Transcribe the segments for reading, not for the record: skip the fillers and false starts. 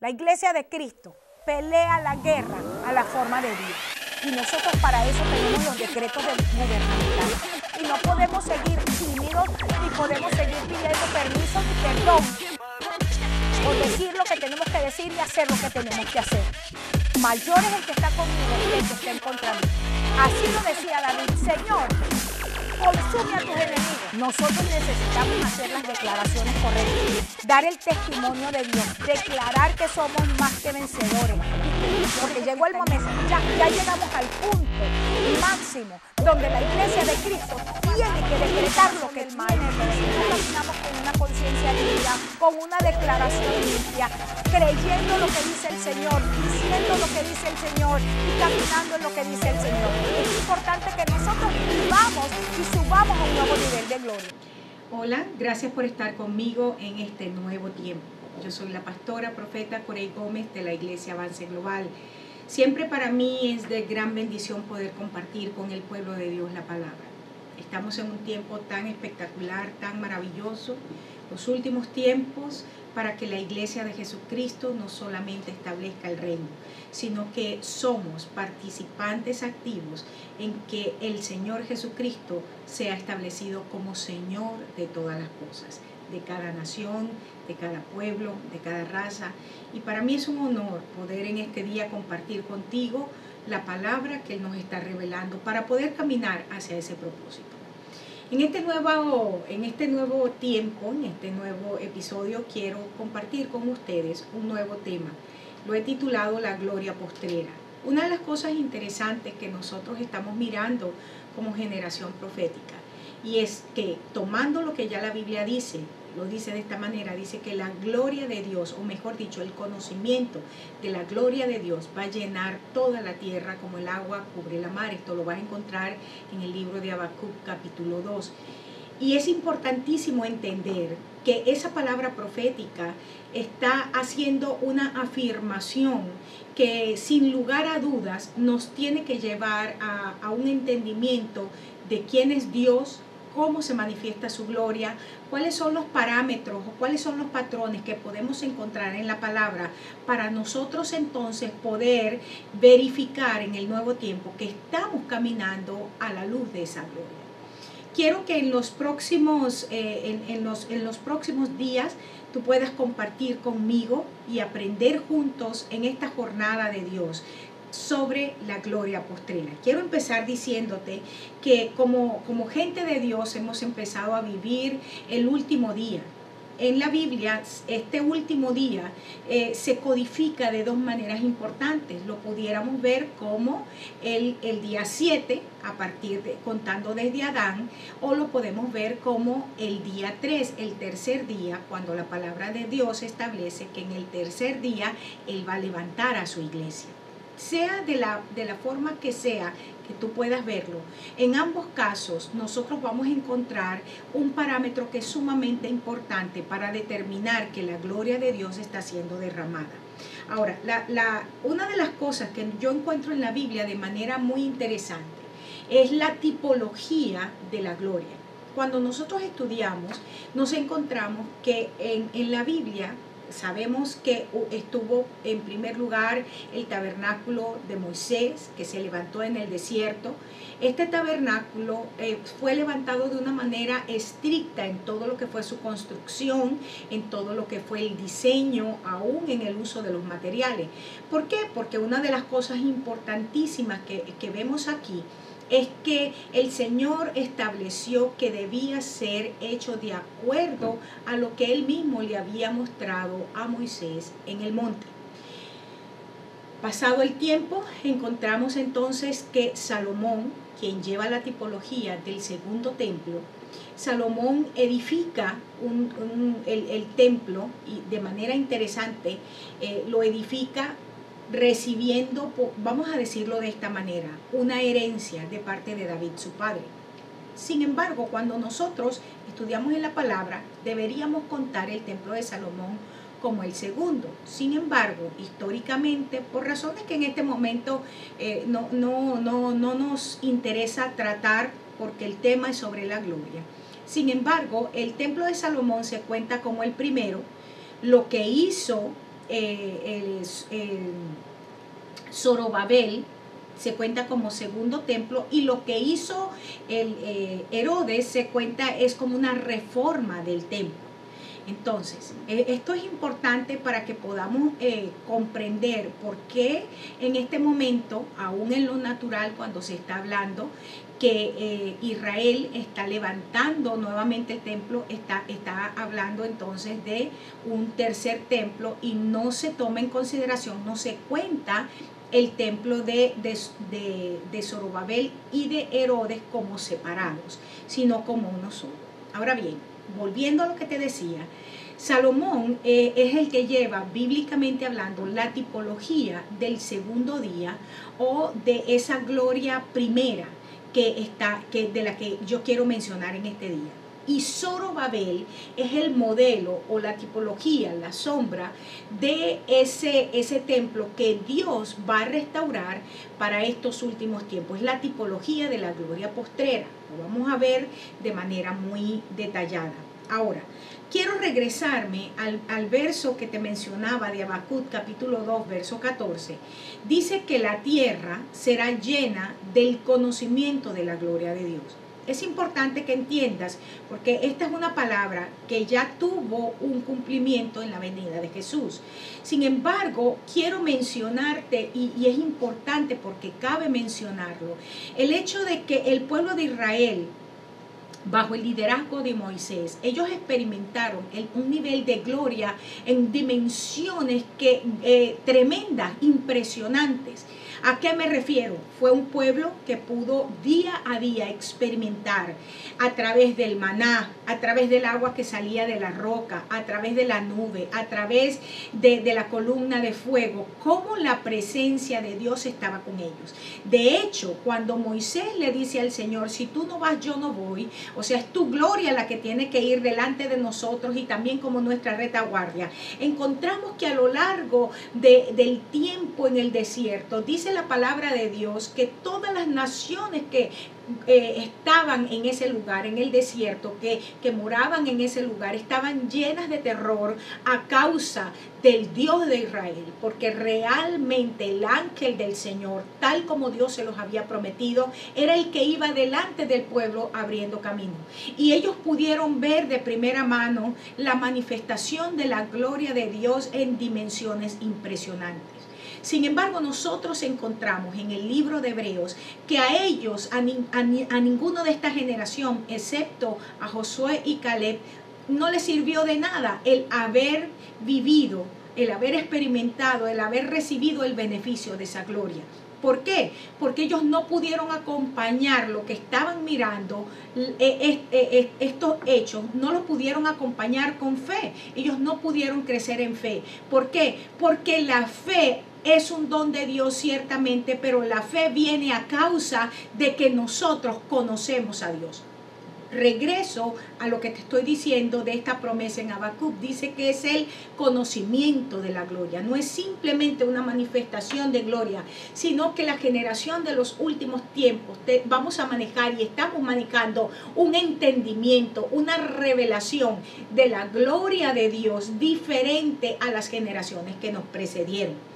La iglesia de Cristo pelea la guerra a la forma de Dios. Y nosotros para eso tenemos los decretos gubernamentales. Y no podemos seguir tímidos, ni podemos seguir pidiendo permiso ni perdón. O decir lo que tenemos que decir y hacer lo que tenemos que hacer. Mayor es el que está conmigo que el que está en contra de mí. Así lo decía David: Señor, consume a tus enemigos. Nosotros necesitamos hacer las declaraciones correctas, dar el testimonio de Dios, declarar que somos más que vencedores. Porque llegó el momento, ya llegamos al punto máximo donde la iglesia de Cristo tiene que decretar lo que tiene. Nosotros caminamos con una conciencia limpia, con una declaración limpia, creyendo lo que dice el Señor, diciendo lo que dice el Señor y caminando en lo que dice el Señor. Es importante que nosotros vivamos y subamos a un nuevo nivel de gloria. Hola, gracias por estar conmigo en este nuevo tiempo. Yo soy la pastora profeta Corey Gómez de la Iglesia Avance Global. Siempre para mí es de gran bendición poder compartir con el pueblo de Dios la palabra. Estamos en un tiempo tan espectacular, tan maravilloso, los últimos tiempos, para que la Iglesia de Jesucristo no solamente establezca el reino, sino que somos participantes activos en que el Señor Jesucristo sea establecido como Señor de todas las cosas, de cada nación, de cada pueblo, de cada raza. Y para mí es un honor poder en este día compartir contigo la palabra que Él nos está revelando para poder caminar hacia ese propósito. En este nuevo tiempo, en este nuevo episodio, quiero compartir con ustedes un nuevo tema. Lo he titulado La Gloria Postrera. Una de las cosas interesantes que nosotros estamos mirando como generación profética, y es que tomando lo que ya la Biblia dice, lo dice de esta manera, dice que la gloria de Dios, o mejor dicho, el conocimiento de la gloria de Dios va a llenar toda la tierra como el agua cubre la mar. Esto lo vas a encontrar en el libro de Habacuc capítulo 2. Y es importantísimo entender que esa palabra profética está haciendo una afirmación que sin lugar a dudas nos tiene que llevar a un entendimiento de quién es Dios, cómo se manifiesta su gloria, cuáles son los parámetros o cuáles son los patrones que podemos encontrar en la palabra para nosotros entonces poder verificar en el nuevo tiempo que estamos caminando a la luz de esa gloria. Quiero que en los próximos días tú puedas compartir conmigo y aprender juntos en esta jornada de Dios sobre la gloria postrera. Quiero empezar diciéndote que como gente de Dios hemos empezado a vivir el último día. En la Biblia, este último día se codifica de dos maneras importantes. Lo pudiéramos ver como el día 7, contando desde Adán, o lo podemos ver como el día 3, el tercer día, cuando la palabra de Dios establece que en el tercer día Él va a levantar a su iglesia. Sea de la forma que sea que tú puedas verlo, en ambos casos nosotros vamos a encontrar un parámetro que es sumamente importante para determinar que la gloria de Dios está siendo derramada. Ahora, una de las cosas que yo encuentro en la Biblia de manera muy interesante es la tipología de la gloria. Cuando nosotros estudiamos, nos encontramos que en la Biblia sabemos que estuvo en primer lugar el tabernáculo de Moisés, que se levantó en el desierto. Este tabernáculo fue levantado de una manera estricta en todo lo que fue su construcción, en todo lo que fue el diseño, aún en el uso de los materiales. ¿Por qué? Porque una de las cosas importantísimas que vemos aquí es que el Señor estableció que debía ser hecho de acuerdo a lo que Él mismo le había mostrado a Moisés en el monte. Pasado el tiempo, encontramos entonces que Salomón, quien lleva la tipología del segundo templo, Salomón edifica el templo y de manera interesante lo edifica recibiendo, vamos a decirlo de esta manera, una herencia de parte de David, su padre. Sin embargo, cuando nosotros estudiamos en la palabra, deberíamos contar el templo de Salomón como el segundo. Sin embargo, históricamente, por razones que en este momento no nos interesa tratar, porque el tema es sobre la gloria. Sin embargo, el templo de Salomón se cuenta como el primero. Lo que hizo Zorobabel se cuenta como segundo templo, y lo que hizo Herodes se cuenta es como una reforma del templo. Entonces, esto es importante para que podamos comprender por qué en este momento, aún en lo natural, cuando se está hablando que Israel está levantando nuevamente el templo, está hablando entonces de un tercer templo, y no se toma en consideración, no se cuenta el templo de Zorobabel y de Herodes como separados, sino como uno solo. Ahora bien, volviendo a lo que te decía, Salomón es el que lleva, bíblicamente hablando, la tipología del segundo día, o de esa gloria primera de la que yo quiero mencionar en este día. Y Zorobabel es el modelo o la tipología, la sombra de ese templo que Dios va a restaurar para estos últimos tiempos. Es la tipología de la gloria postrera. Lo vamos a ver de manera muy detallada. Ahora, quiero regresarme al verso que te mencionaba de Habacuc, capítulo 2, verso 14. Dice que la tierra será llena del conocimiento de la gloria de Dios. Es importante que entiendas, porque esta es una palabra que ya tuvo un cumplimiento en la venida de Jesús. Sin embargo, quiero mencionarte, y es importante porque cabe mencionarlo, el hecho de que el pueblo de Israel, bajo el liderazgo de Moisés, ellos experimentaron un nivel de gloria en dimensiones tremendas, impresionantes. ¿A qué me refiero? Fue un pueblo que pudo día a día experimentar a través del maná, a través del agua que salía de la roca, a través de la nube, a través de la columna de fuego, cómo la presencia de Dios estaba con ellos. De hecho, cuando Moisés le dice al Señor, si tú no vas, yo no voy, o sea, es tu gloria la que tiene que ir delante de nosotros y también como nuestra retaguardia. Encontramos que a lo largo del tiempo en el desierto, dice la palabra de Dios que todas las naciones que estaban en ese lugar, en el desierto, que moraban en ese lugar, estaban llenas de terror a causa del Dios de Israel, porque realmente el ángel del Señor, tal como Dios se los había prometido, era el que iba delante del pueblo abriendo camino. Y ellos pudieron ver de primera mano la manifestación de la gloria de Dios en dimensiones impresionantes. Sin embargo, nosotros encontramos en el libro de Hebreos que a ellos, a ninguno de esta generación, excepto a Josué y Caleb, no les sirvió de nada el haber vivido, el haber experimentado, el haber recibido el beneficio de esa gloria. ¿Por qué? Porque ellos no pudieron acompañar lo que estaban mirando, estos hechos, no los pudieron acompañar con fe. Ellos no pudieron crecer en fe. ¿Por qué? Porque la fe es un don de Dios ciertamente, pero la fe viene a causa de que nosotros conocemos a Dios. Regreso a lo que te estoy diciendo de esta promesa en Habacuc. Dice que es el conocimiento de la gloria. No es simplemente una manifestación de gloria, sino que la generación de los últimos tiempos vamos a manejar y estamos manejando un entendimiento, una revelación de la gloria de Dios diferente a las generaciones que nos precedieron.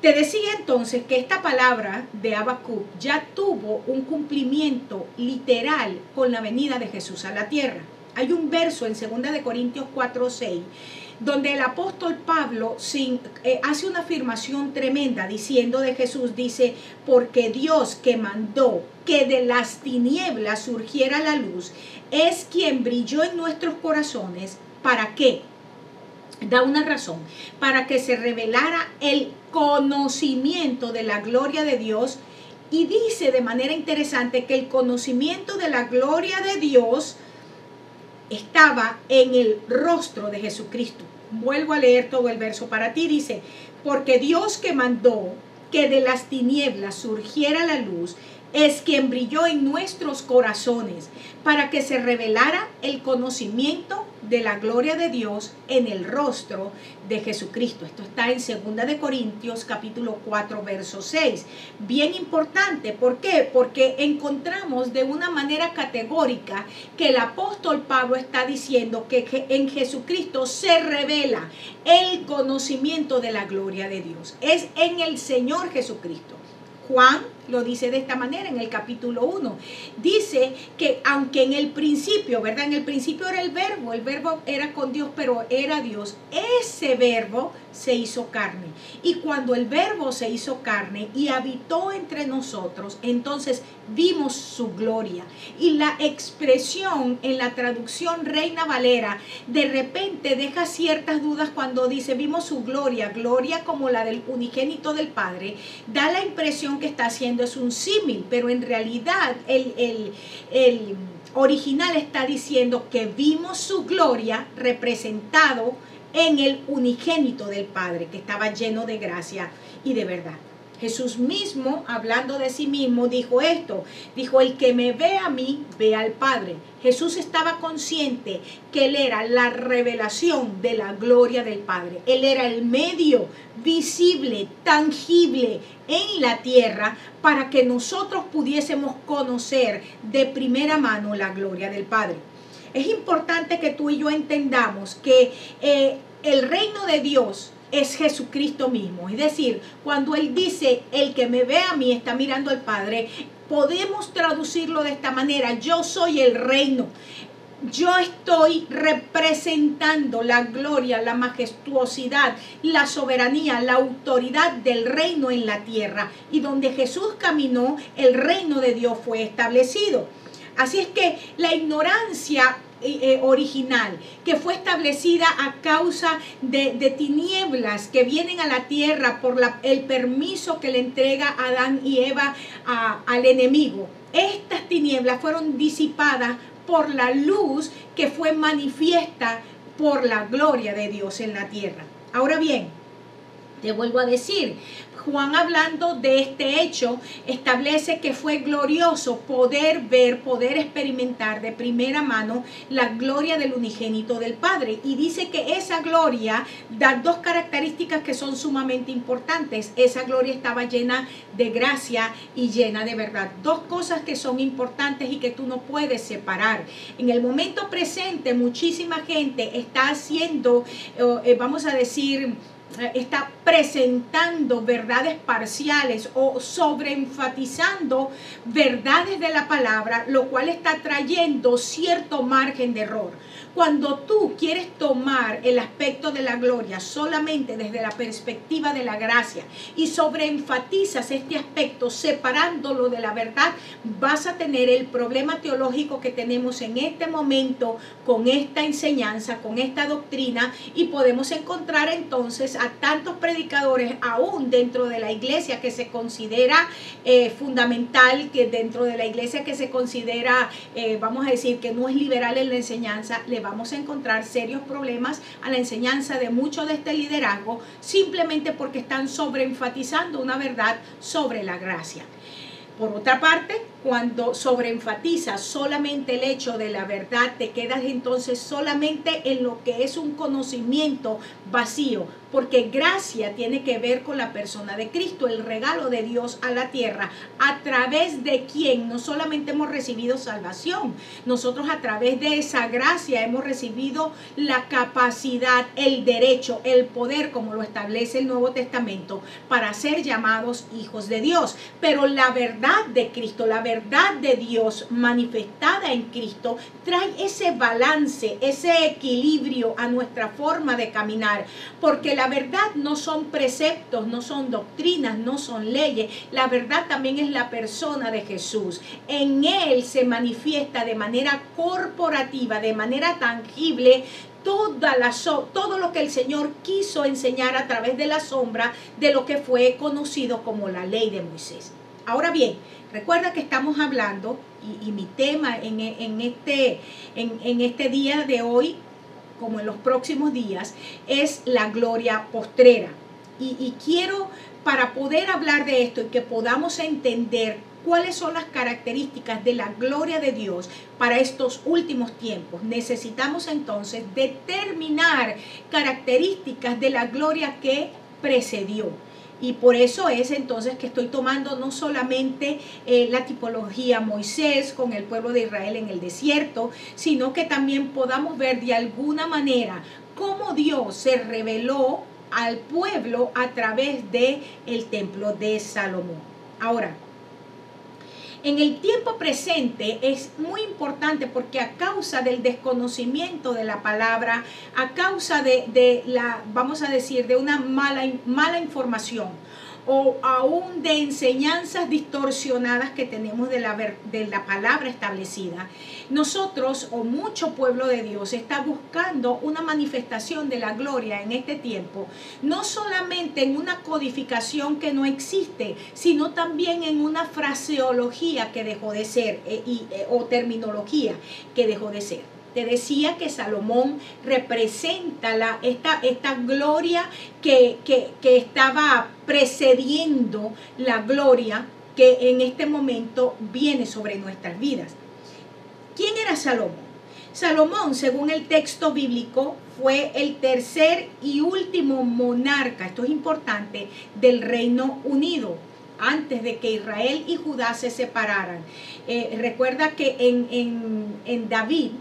Te decía entonces que esta palabra de Habacuc ya tuvo un cumplimiento literal con la venida de Jesús a la tierra. Hay un verso en 2 Corintios 4:6 donde el apóstol Pablo hace una afirmación tremenda diciendo de Jesús, dice, porque Dios que mandó que de las tinieblas surgiera la luz, es quien brilló en nuestros corazones. ¿Para qué? Da una razón, para que se revelara el conocimiento de la gloria de Dios, y dice de manera interesante que el conocimiento de la gloria de Dios estaba en el rostro de Jesucristo. Vuelvo a leer todo el verso para ti, dice, porque Dios que mandó que de las tinieblas surgiera la luz, es quien brilló en nuestros corazones para que se revelara el conocimiento de la gloria de Dios en el rostro de Jesucristo. Esto está en 2 de Corintios capítulo 4 verso 6. Bien importante, ¿por qué? Porque encontramos de una manera categórica que el apóstol Pablo está diciendo que en Jesucristo se revela el conocimiento de la gloria de Dios. Es en el Señor Jesucristo. Juan lo dice de esta manera en el capítulo 1. Dice que aunque en el principio, ¿verdad? En el principio era el verbo era con Dios, pero era Dios. Ese verbo se hizo carne. Y cuando el verbo se hizo carne y habitó entre nosotros, entonces vimos su gloria. Y la expresión en la traducción Reina Valera de repente deja ciertas dudas cuando dice vimos su gloria, gloria como la del unigénito del Padre. Da la impresión que está haciendo es un símil, pero en realidad el original está diciendo que vimos su gloria representado en el unigénito del Padre, que estaba lleno de gracia y de verdad. Jesús mismo, hablando de sí mismo, dijo esto. Dijo, el que me ve a mí, ve al Padre. Jesús estaba consciente que Él era la revelación de la gloria del Padre. Él era el medio visible, tangible en la tierra para que nosotros pudiésemos conocer de primera mano la gloria del Padre. Es importante que tú y yo entendamos que el reino de Dios es Jesucristo mismo. Es decir, cuando Él dice, el que me ve a mí está mirando al Padre, podemos traducirlo de esta manera: yo soy el reino. Yo estoy representando la gloria, la majestuosidad, la soberanía, la autoridad del reino en la tierra. Y donde Jesús caminó, el reino de Dios fue establecido. Así es que la ignorancia original que fue establecida a causa de tinieblas que vienen a la tierra por el permiso que le entrega Adán y Eva al enemigo. Estas tinieblas fueron disipadas por la luz que fue manifiesta por la gloria de Dios en la tierra. Ahora bien, te vuelvo a decir, Juan, hablando de este hecho, establece que fue glorioso poder ver, poder experimentar de primera mano la gloria del unigénito del Padre. Y dice que esa gloria da dos características que son sumamente importantes. Esa gloria estaba llena de gracia y llena de verdad. Dos cosas que son importantes y que tú no puedes separar. En el momento presente, muchísima gente está haciendo, vamos a decir, está presentando verdades parciales o sobreenfatizando verdades de la palabra, lo cual está trayendo cierto margen de error. Cuando tú quieres tomar el aspecto de la gloria solamente desde la perspectiva de la gracia y sobreenfatizas este aspecto separándolo de la verdad, vas a tener el problema teológico que tenemos en este momento con esta enseñanza, con esta doctrina, y podemos encontrar entonces a tantos predicadores aún dentro de la iglesia que se considera fundamental, que dentro de la iglesia que se considera, vamos a decir, que no es liberal en la enseñanza, le vamos a encontrar serios problemas a la enseñanza de mucho de este liderazgo, simplemente porque están sobreenfatizando una verdad sobre la gracia. Por otra parte, cuando sobreenfatizas solamente el hecho de la verdad, te quedas entonces solamente en lo que es un conocimiento vacío, porque gracia tiene que ver con la persona de Cristo, el regalo de Dios a la tierra, a través de quien no solamente hemos recibido salvación, nosotros a través de esa gracia hemos recibido la capacidad, el derecho, el poder, como lo establece el Nuevo Testamento, para ser llamados hijos de Dios. Pero la verdad de Cristo, la verdad de Dios manifestada en Cristo, trae ese balance, ese equilibrio a nuestra forma de caminar, porque la verdad no son preceptos, no son doctrinas, no son leyes. La verdad también es la persona de Jesús. En Él se manifiesta de manera corporativa, de manera tangible, todo lo que el Señor quiso enseñar a través de la sombra de lo que fue conocido como la ley de Moisés. Ahora bien, recuerda que estamos hablando, y mi tema en este día de hoy, como en los próximos días, es la gloria postrera. Y quiero, para poder hablar de esto y que podamos entender ¿Cuáles son las características de la gloria de Dios para estos últimos tiempos? Necesitamos entonces determinar características de la gloria que precedió. Y por eso es entonces que estoy tomando no solamente la tipología Moisés con el pueblo de Israel en el desierto, sino que también podamos ver de alguna manera cómo Dios se reveló al pueblo a través del templo de Salomón. Ahora, en el tiempo presente es muy importante porque a causa del desconocimiento de la palabra, a causa de la, vamos a decir, de una mala información o aún de enseñanzas distorsionadas que tenemos de la palabra establecida, nosotros o mucho pueblo de Dios está buscando una manifestación de la gloria en este tiempo, no solamente en una codificación que no existe, sino también en una fraseología que dejó de ser o terminología que dejó de ser. Te decía que Salomón representa esta gloria que estaba precediendo la gloria que en este momento viene sobre nuestras vidas. ¿Quién era Salomón? Salomón, según el texto bíblico, fue el tercer y último monarca, esto es importante, del Reino Unido, antes de que Israel y Judá se separaran. Recuerda que en David,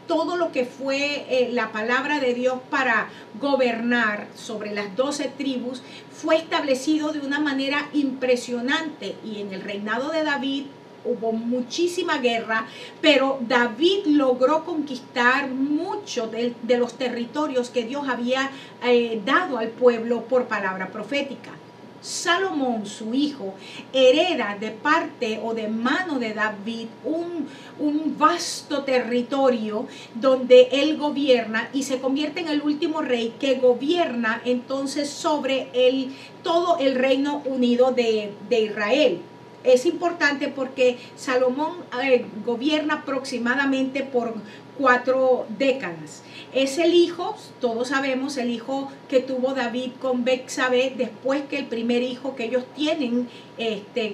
todo lo que fue la palabra de Dios para gobernar sobre las 12 tribus fue establecido de una manera impresionante, y en el reinado de David hubo muchísima guerra, pero David logró conquistar mucho de los territorios que Dios había dado al pueblo por palabra profética. Salomón, su hijo, hereda de parte o de mano de David un vasto territorio donde él gobierna y se convierte en el último rey que gobierna entonces sobre todo el Reino Unido de Israel. Es importante porque Salomón gobierna aproximadamente por 4 décadas. Es el hijo, todos sabemos, el hijo que tuvo David con Betsabé después que el primer hijo que ellos tienen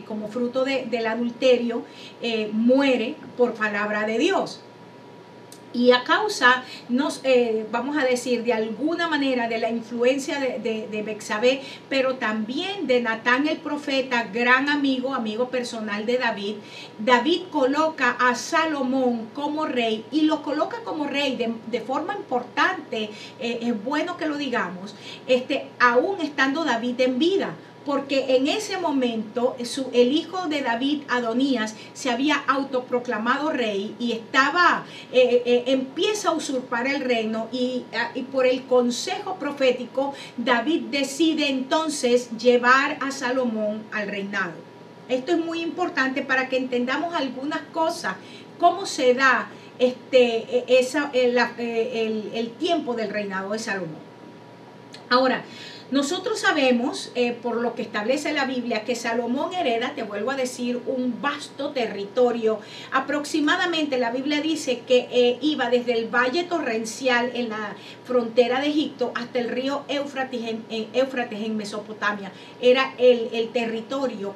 como fruto del adulterio muere por palabra de Dios. Y a causa, vamos a decir, de alguna manera de la influencia de Betsabé, pero también de Natán el profeta, gran amigo personal de David, David coloca a Salomón como rey y lo coloca como rey de forma importante, es bueno que lo digamos, aún estando David en vida. Porque en ese momento el hijo de David, Adonías, se había autoproclamado rey y empieza a usurpar el reino y por el consejo profético David decide entonces llevar a Salomón al reinado. Esto es muy importante para que entendamos algunas cosas, cómo se da el tiempo del reinado de Salomón. Ahora, nosotros sabemos, por lo que establece la Biblia, que Salomón hereda, te vuelvo a decir, un vasto territorio. Aproximadamente la Biblia dice que iba desde el valle torrencial en la frontera de Egipto hasta el río Éufrates en Mesopotamia. Era el territorio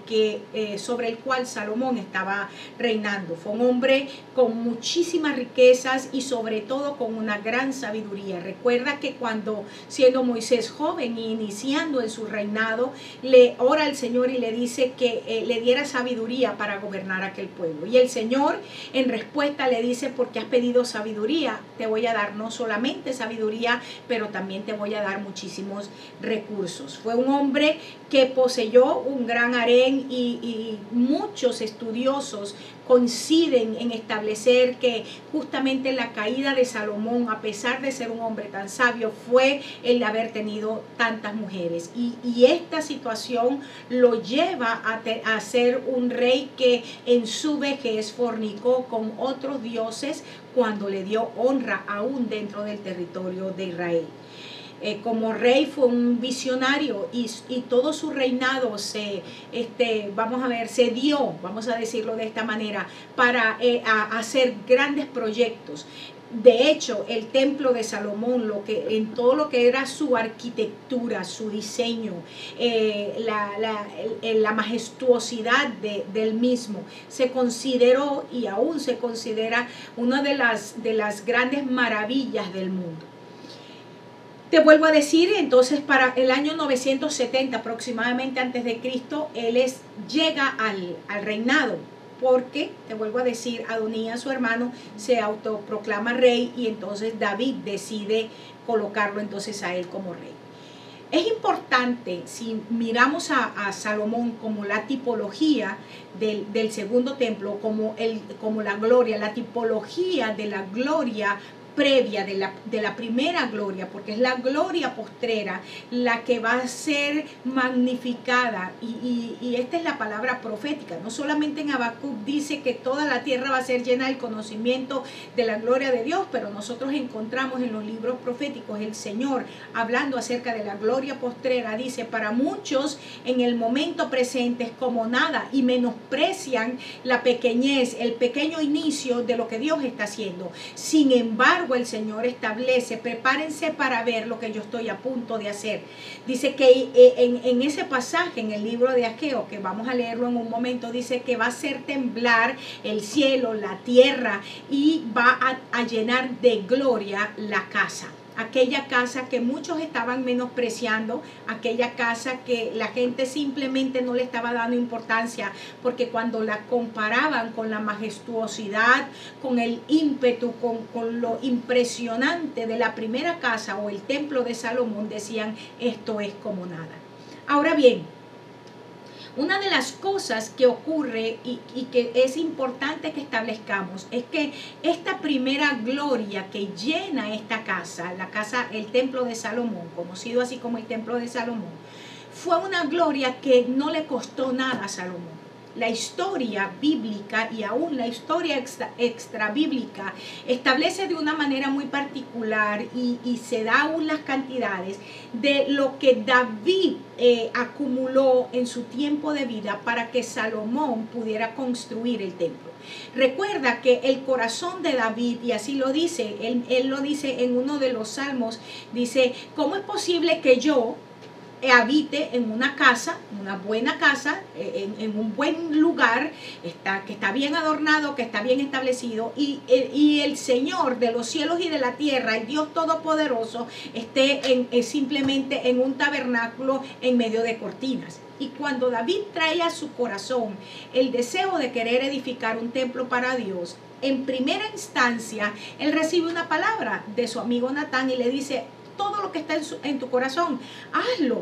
sobre el cual Salomón estaba reinando. Fue un hombre con muchísimas riquezas y sobre todo con una gran sabiduría. Recuerda que cuando siendo Moisés joven y iniciando en su reinado, le ora al Señor y le dice que le diera sabiduría para gobernar aquel pueblo. Y el Señor en respuesta le dice: porque has pedido sabiduría, te voy a dar no solamente sabiduría, pero también te voy a dar muchísimos recursos. Fue un hombre que poseyó un gran harén y muchos estudiosos coinciden en establecer que justamente la caída de Salomón, a pesar de ser un hombre tan sabio, fue el de haber tenido tantas mujeres. Y esta situación lo lleva a ser un rey que en su vejez fornicó con otros dioses cuando le dio honra aún dentro del territorio de Israel. Como rey fue un visionario y todo su reinado se dio, vamos a decirlo de esta manera, para hacer grandes proyectos. De hecho, el templo de Salomón, en todo lo que era su arquitectura, su diseño, la majestuosidad del mismo, se consideró y aún se considera una de las grandes maravillas del mundo. Te vuelvo a decir, entonces para el año 970 aproximadamente antes de Cristo, llega al reinado, porque, te vuelvo a decir, Adonías, su hermano, se autoproclama rey y entonces David decide colocarlo entonces a él como rey. Es importante, si miramos a Salomón como la tipología del segundo templo, como la gloria, la tipología de la gloria previa de la primera gloria, porque es la gloria postrera la que va a ser magnificada, y esta es la palabra profética. No solamente en Habacuc dice que toda la tierra va a ser llena del conocimiento de la gloria de Dios, pero nosotros encontramos en los libros proféticos el Señor hablando acerca de la gloria postrera. Dice: para muchos en el momento presente es como nada, y menosprecian la pequeñez, el pequeño inicio de lo que Dios está haciendo. Sin embargo, el Señor establece: prepárense para ver lo que yo estoy a punto de hacer. Dice que en ese pasaje, en el libro de Ageo, que vamos a leerlo en un momento, dice que va a hacer temblar el cielo, la tierra, y va a llenar de gloria la casa. Aquella casa que muchos estaban menospreciando, aquella casa que la gente simplemente no le estaba dando importancia, porque cuando la comparaban con la majestuosidad, con el ímpetu, con lo impresionante de la primera casa o el templo de Salomón, decían: esto es como nada. Ahora bien, una de las cosas que ocurre y que es importante que establezcamos es que esta primera gloria que llena esta casa, el templo de Salomón, conocido así como el templo de Salomón, fue una gloria que no le costó nada a Salomón. La historia bíblica y aún la historia extra bíblica establece de una manera muy particular y se da aún las cantidades de lo que David acumuló en su tiempo de vida para que Salomón pudiera construir el templo. Recuerda que el corazón de David, y así lo dice, él lo dice en uno de los salmos, dice: ¿cómo es posible que yo habite en una casa, una buena casa, en un buen lugar, que está bien adornado, que está bien establecido, y el Señor de los cielos y de la tierra, el Dios Todopoderoso, esté simplemente en un tabernáculo en medio de cortinas? Y cuando David trae a su corazón el deseo de querer edificar un templo para Dios, en primera instancia, él recibe una palabra de su amigo Natán y le dice: todo lo que está en tu corazón, hazlo,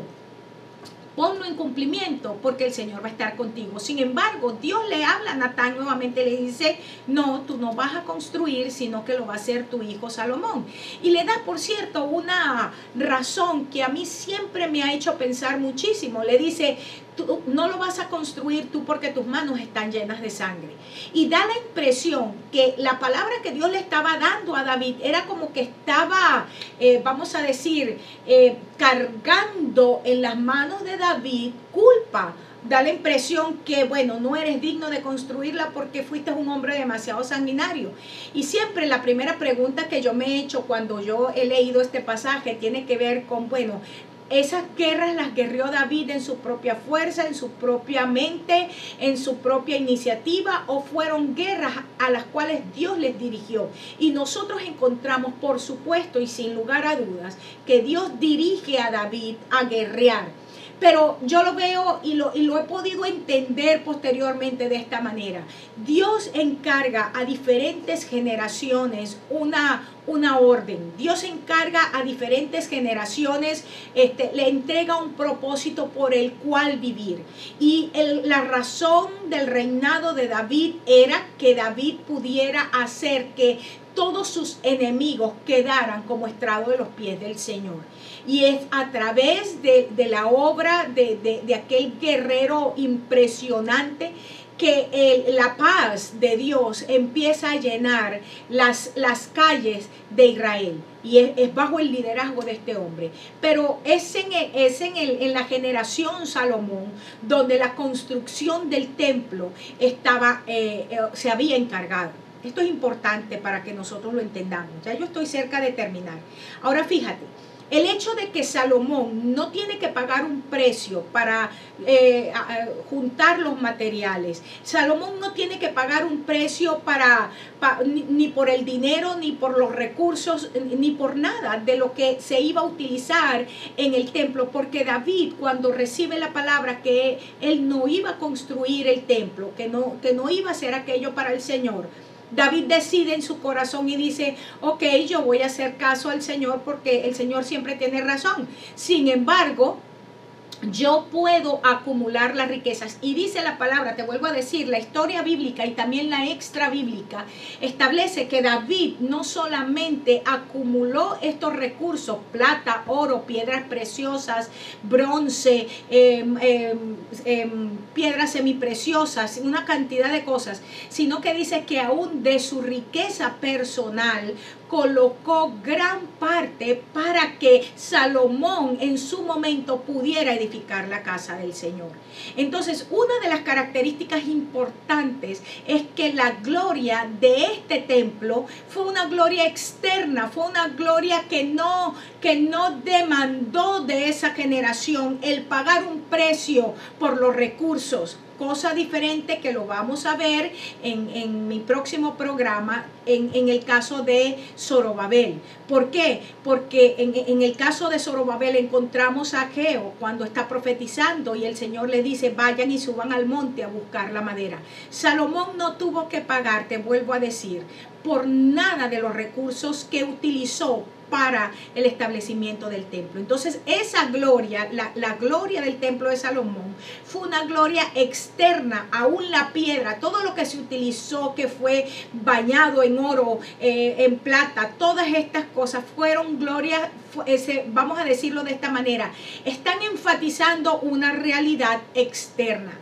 ponlo en cumplimiento, porque el Señor va a estar contigo. Sin embargo, Dios le habla a Natán nuevamente, le dice: no, tú no vas a construir, sino que lo va a hacer tu hijo Salomón. Y le da, por cierto, una razón que a mí siempre me ha hecho pensar muchísimo. Le dice: tú no lo vas a construir tú porque tus manos están llenas de sangre. Y da la impresión que la palabra que Dios le estaba dando a David era como que estaba, vamos a decir, cargando en las manos de David culpa. Da la impresión que, bueno, no eres digno de construirla porque fuiste un hombre demasiado sanguinario. Y siempre la primera pregunta que yo me he hecho cuando yo he leído este pasaje tiene que ver con, bueno, esas guerras las guerrió David en su propia fuerza, en su propia mente, en su propia iniciativa, o fueron guerras a las cuales Dios les dirigió. Y nosotros encontramos, por supuesto y sin lugar a dudas, que Dios dirige a David a guerrear. Pero yo lo veo y lo he podido entender posteriormente de esta manera. Dios encarga a diferentes generaciones una orden. Dios encarga a diferentes generaciones, le entrega un propósito por el cual vivir. Y la razón del reinado de David era que David pudiera hacer que todos sus enemigos quedaran como estrado de los pies del Señor. Y es a través de la obra de aquel guerrero impresionante que la paz de Dios empieza a llenar las calles de Israel. Y es bajo el liderazgo de este hombre. Pero es en la generación Salomón donde la construcción del templo se había encargado. Esto es importante para que nosotros lo entendamos. Ya yo estoy cerca de terminar. Ahora fíjate, el hecho de que Salomón no tiene que pagar un precio para juntar los materiales. Salomón no tiene que pagar un precio ni por el dinero, ni por los recursos, ni por nada de lo que se iba a utilizar en el templo. Porque David, cuando recibe la palabra que él no iba a construir el templo, que no iba a hacer aquello para el Señor, David decide en su corazón y dice, ok, yo voy a hacer caso al Señor porque el Señor siempre tiene razón. Sin embargo, yo puedo acumular las riquezas. Y dice la palabra, te vuelvo a decir, la historia bíblica y también la extra bíblica establece que David no solamente acumuló estos recursos, plata, oro, piedras preciosas, bronce, piedras semipreciosas, una cantidad de cosas, sino que dice que aún de su riqueza personal colocó gran parte para que Salomón en su momento pudiera edificar la casa del Señor. Entonces, una de las características importantes es que la gloria de este templo fue una gloria externa, fue una gloria que no demandó de esa generación el pagar un precio por los recursos. Cosa diferente que lo vamos a ver en mi próximo programa en el caso de Zorobabel. ¿Por qué? Porque en el caso de Zorobabel encontramos a Ageo cuando está profetizando y el Señor le dice, vayan y suban al monte a buscar la madera. Salomón no tuvo que pagar, te vuelvo a decir, por nada de los recursos que utilizó para el establecimiento del templo. Entonces esa gloria, la gloria del templo de Salomón fue una gloria externa, aún la piedra, todo lo que se utilizó que fue bañado en oro, en plata, todas estas cosas fueron glorias, vamos a decirlo de esta manera, están enfatizando una realidad externa.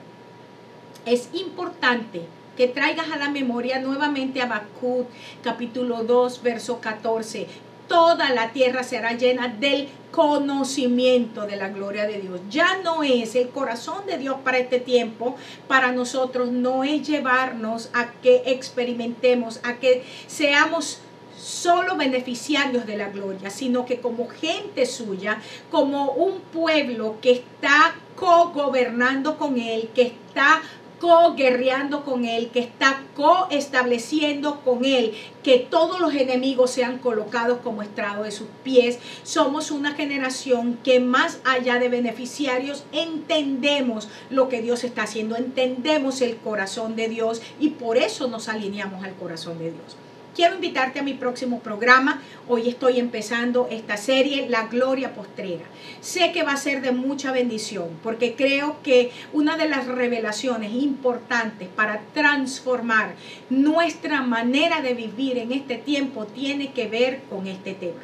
Es importante que traigas a la memoria nuevamente Habacuc, capítulo 2, verso 14. Toda la tierra será llena del conocimiento de la gloria de Dios. Ya no es el corazón de Dios para este tiempo, para nosotros no es llevarnos a que experimentemos, a que seamos solo beneficiarios de la gloria, sino que como gente suya, como un pueblo que está co-gobernando con Él, que está co-guerreando con Él, que está co-estableciendo con Él, que todos los enemigos sean colocados como estrado de sus pies. Somos una generación que más allá de beneficiarios entendemos lo que Dios está haciendo, entendemos el corazón de Dios y por eso nos alineamos al corazón de Dios. Quiero invitarte a mi próximo programa. Hoy estoy empezando esta serie, La Gloria Postrera. Sé que va a ser de mucha bendición porque creo que una de las revelaciones importantes para transformar nuestra manera de vivir en este tiempo tiene que ver con este tema.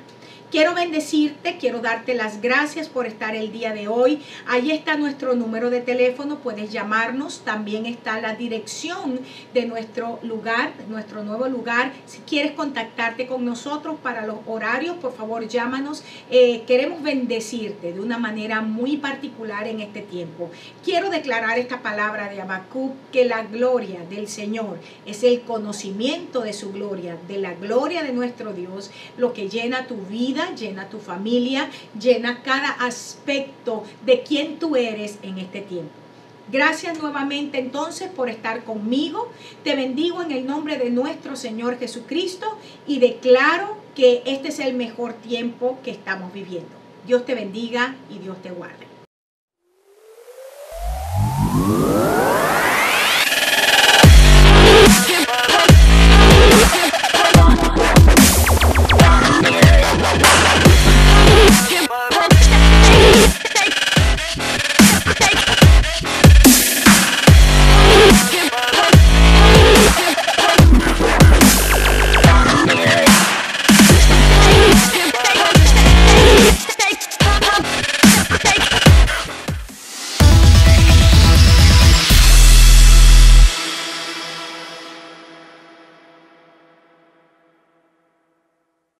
Quiero bendecirte, quiero darte las gracias por estar el día de hoy. Ahí está nuestro número de teléfono, puedes llamarnos. También está la dirección de nuestro lugar, nuestro nuevo lugar. Si quieres contactarte con nosotros para los horarios, por favor llámanos. Queremos bendecirte de una manera muy particular en este tiempo. Quiero declarar esta palabra de Habacuc, que la gloria del Señor es el conocimiento de su gloria, de la gloria de nuestro Dios, lo que llena tu vida, llena tu familia, llena cada aspecto de quién tú eres en este tiempo. Gracias nuevamente entonces por estar conmigo. Te bendigo en el nombre de nuestro Señor Jesucristo y declaro que este es el mejor tiempo que estamos viviendo. Dios te bendiga y Dios te guarde.